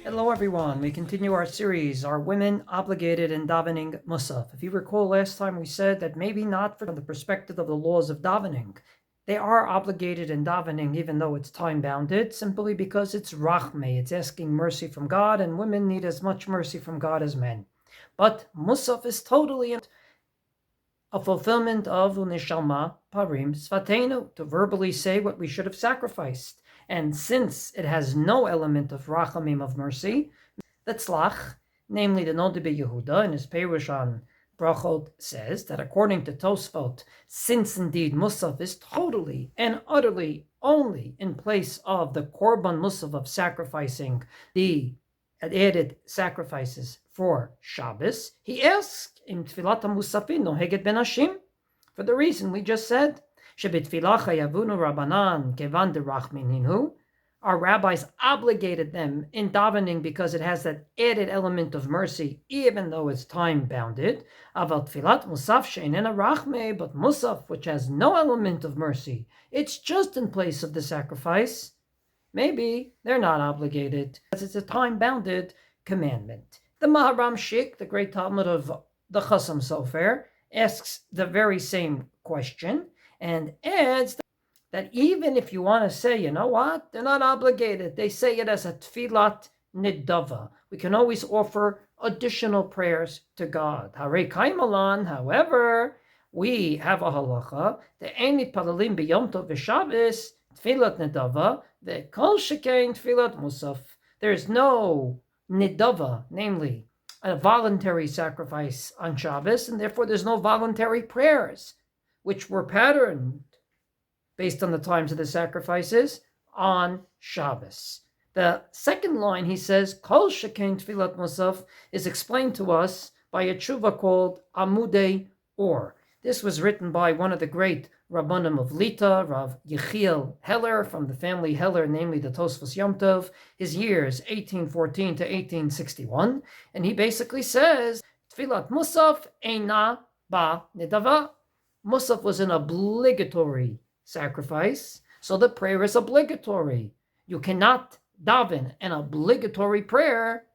Hello everyone, we continue our series, Are Women Obligated in Davening Musaf? If you recall, last time we said that maybe not from the perspective of the laws of davening. They are obligated in davening even though it's time-bounded, simply because it's rachme, it's asking mercy from God, and women need as much mercy from God as men. But Musaf is totally a fulfillment of Unishalma Parim Svatenu, to verbally say what we should have sacrificed. And since it has no element of rachamim, of mercy, the tzlach, namely the Nod Yehuda in his Perush on Brachot, says that according to Tosfot, since indeed Musaf is totally and utterly only in place of the Korban Musaf of sacrificing the added sacrifices for Shabbos, he asked in Tfilat HaMusafin noheget benashim, for the reason we just said. Shebitfilah chayavunu Rabbanan kevan derachmin hinhu. Our rabbis obligated them in davening because it has that added element of mercy, even though it's time-bounded. Aval tfilat musaf she'einena rachme, but musaf, which has no element of mercy, it's just in place of the sacrifice. Maybe they're not obligated, because it's a time-bounded commandment. The Maharam Shik, the great Talmud of the Chasam Sofer, asks the very same question, and adds that even if you want to say, you know what, they're not obligated, they say it as a tfilat nidava. We can always offer additional prayers to God. Harei kaimalan, however, we have a halacha, the einit palalim b'yom tov v'shabbos tfilat nidava, the kol shekein tfilat musaf. There's no nidava, namely a voluntary sacrifice on Shabbos, and therefore there's no voluntary prayers, which were patterned based on the times of the sacrifices on Shabbos. The second line, he says, Kol Shekein Tfilat Musaf, is explained to us by a tshuva called Amudei Or. This was written by one of the great Rabbanim of Lita, Rav Yechiel Heller, from the family Heller, namely the Tosfos Yom Tov, his years 1814 to 1861, and he basically says, Tfilat Musaf eina ba nedava. Musaf was an obligatory sacrifice, so the prayer is obligatory. You cannot daven an obligatory prayer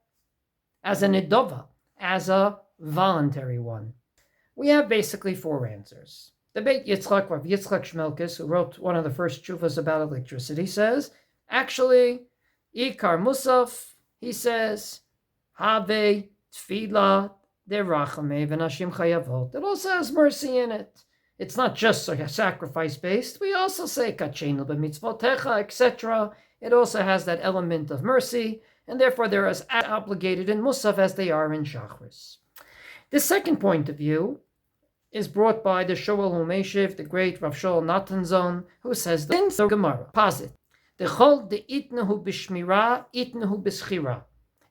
as a nidava, as a voluntary one. We have basically four answers. The Beit Yitzchak, Rav Yitzchak Shmelkes, who wrote one of the first tshuvas about electricity, says, actually, Ikar Musaf, he says, Have Tfila derachame v'nashim chayavot. It also has mercy in it. It's not just sacrifice-based. We also say kachenu b'mitzvotecha, etc. It also has that element of mercy, and therefore they're as obligated in Musaf as they are in Shachris. The second point of view is brought by the Shoel Humeshiv, the great Rav Shoel Natanzon, who says the Gemara, posit, the chol de itnehu b'shmira, itnehu b'schira.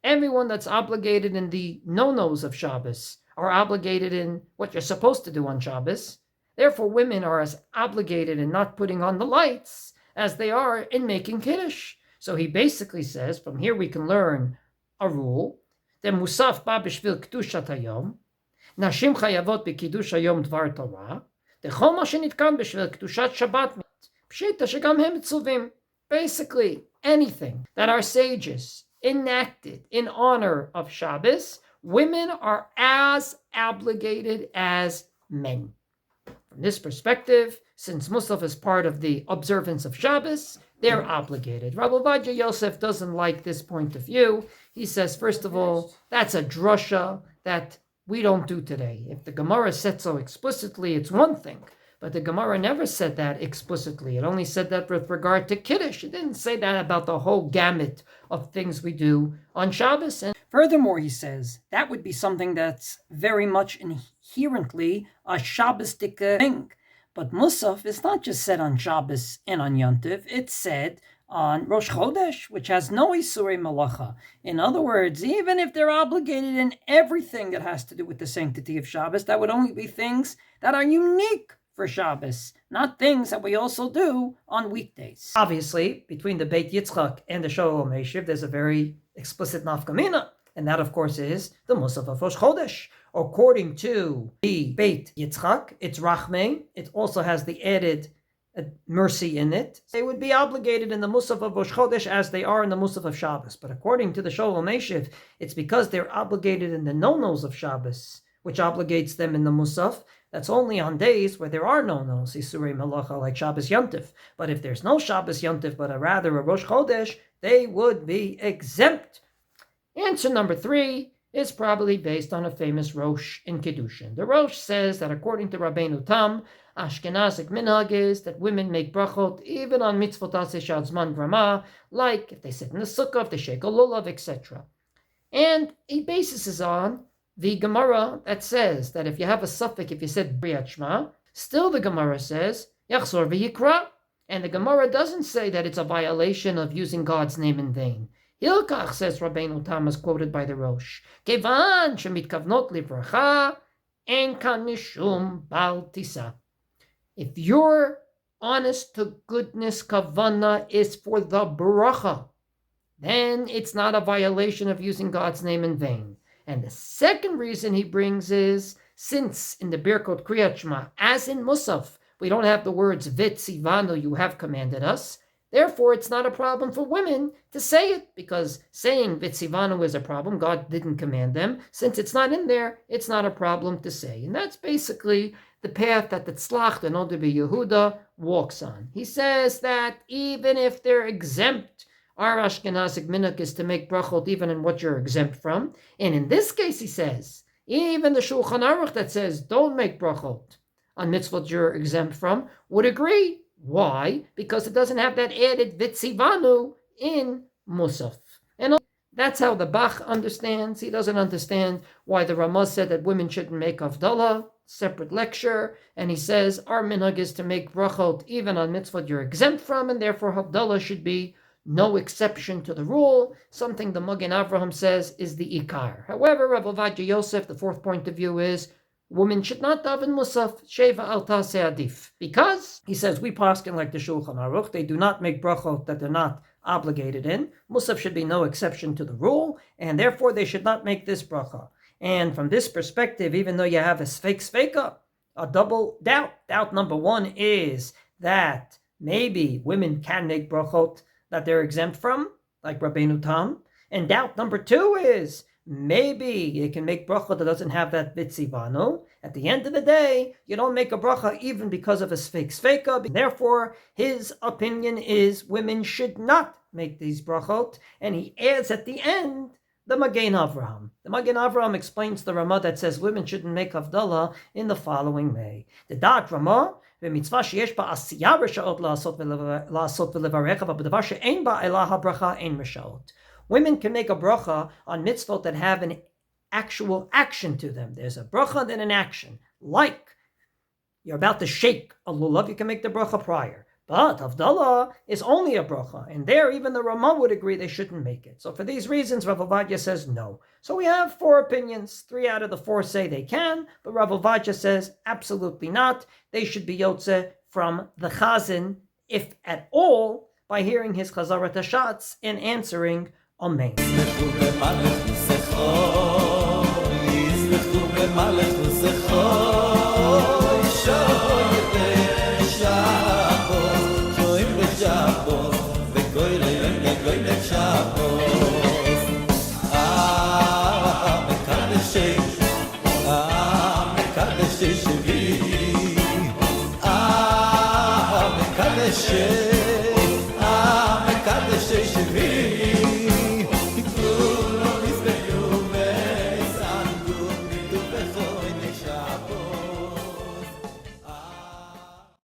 Everyone that's obligated in the no-nos of Shabbos are obligated in what you're supposed to do on Shabbos. Therefore, women are as obligated in not putting on the lights as they are in making Kiddush. So he basically says, from here we can learn a rule, the Musaf ba b'shvil kedushat hayom, nashim chayavot b'kiddush hayom dvar Torah, the chol ma shenitkan b'shvil kedushat Shabbat mit, pshita shegam hem tzuvim. Basically, anything that our sages enacted in honor of Shabbos, women are as obligated as men. From this perspective, since Musaf is part of the observance of Shabbos, they're obligated. Rabbi Ovadia Yosef doesn't like this point of view. He says, first of all, that's a drasha that we don't do today. If the Gemara said so explicitly, it's one thing. But the Gemara never said that explicitly. It only said that with regard to Kiddush. It didn't say that about the whole gamut of things we do on Shabbos. And furthermore, he says, that would be something that's very much inherently a Shabbostic thing. But Musaf is not just said on Shabbos and on Yom Tov. It's said on Rosh Chodesh, which has no Isurei Malacha. In other words, even if they're obligated in everything that has to do with the sanctity of Shabbos, that would only be things that are unique for Shabbos, not things that we also do on weekdays. Obviously, between the Beit Yitzchak and the Shalom Meshiv, there's a very explicit nafkamina, and that, of course, is the Musaf of Rosh Chodesh. According to the Beit Yitzchak, it's Rachmei. It also has the added mercy in it. They would be obligated in the Musaf of Rosh Chodesh as they are in the Musaf of Shabbos. But according to the Shalom Meshiv, it's because they're obligated in the no-nos of Shabbos, which obligates them in the Musaf. That's only on days where there are no-nos, Isurei Malacha, like Shabbos Yontif. But if there's no Shabbos Yontif, but rather a Rosh Chodesh, they would be exempt. Answer number 3 is probably based on a famous Rosh in Kiddushin. The Rosh says that according to Rabbeinu Tam, Ashkenazic minhag is that women make brachot even on mitzvot aseh shadzman grama, like if they sit in the sukkah, if they shake a lulav, etc. And he bases this on the Gemara that says that if you have a suffix, if you said Kriyat Shema, still the Gemara says Yachzor v'yikra, and the Gemara doesn't say that it's a violation of using God's name in vain. Hilkach, says Rabbeinu Tam, as quoted by the Rosh, Kevan shemitkavnot livracha en kan mishum bal tisa. If your honest to goodness kavana is for the bracha, then it's not a violation of using God's name in vain. And the second reason he brings is, since in the Birkot Kriyat Shema, as in Musaf, we don't have the words Vitzivanu, you have commanded us, therefore it's not a problem for women to say it, because saying Vitzivanu is a problem. God didn't command them. Since it's not in there, it's not a problem to say. And that's basically the path that the Tzlach, the Noda Yehuda, walks on. He says that even if they're exempt, our Ashkenazic minhag is to make brachot even in what you're exempt from. And in this case, he says, even the Shulchan Aruch that says don't make brachot on mitzvot you're exempt from would agree. Why? Because it doesn't have that added vitzivanu in Musaf. And that's how the Bach understands. He doesn't understand why the Ramah said that women shouldn't make Havdalah, separate lecture, and he says our minhag is to make brachot even on mitzvot you're exempt from, and therefore Havdalah should be no exception to the rule, something the Magen Avraham says is the ikar. However, Rav Ovadia Yosef, the fourth point of view is, women should not daven Musaf, Sheva al Taseh Adif. Because, he says, we paskin like the Shulchan Aruch, they do not make brachot that they're not obligated in. Musaf should be no exception to the rule, and therefore they should not make this bracha. And from this perspective, even though you have a sveka, a double doubt. Doubt number 1 is that maybe women can make brachot that they're exempt from, like Rabbeinu Tam. And doubt number 2 is maybe you can make bracha that doesn't have that vitzivanu. At the end of the day, you don't make a bracha even because of a sveka. Therefore, his opinion is women should not make these brachot. And he adds at the end the Magen Avraham. The Magen Avraham explains the Ramah that says women shouldn't make Havdalah in the following way. The Dat Ramah, ומצווה שיש בה עשייה בשעות לעשות ולברך, אבל בדבר שאין בה אלא הברכה אין בשעות. Women can make a bracha on mitzvot that have an actual action to them. There's a bracha and an action. Like, you're about to shake a lulav, you can make the bracha prior. But Havdalah is only a bracha, and there even the Ramah would agree they shouldn't make it. So for these reasons, Rav Ovadia says no. So we have 4 opinions. 3 out of the 4 say they can, but Rav Ovadia says absolutely not. They should be yotze from the chazan, if at all, by hearing his chazarat hashatz and answering Amen. Station.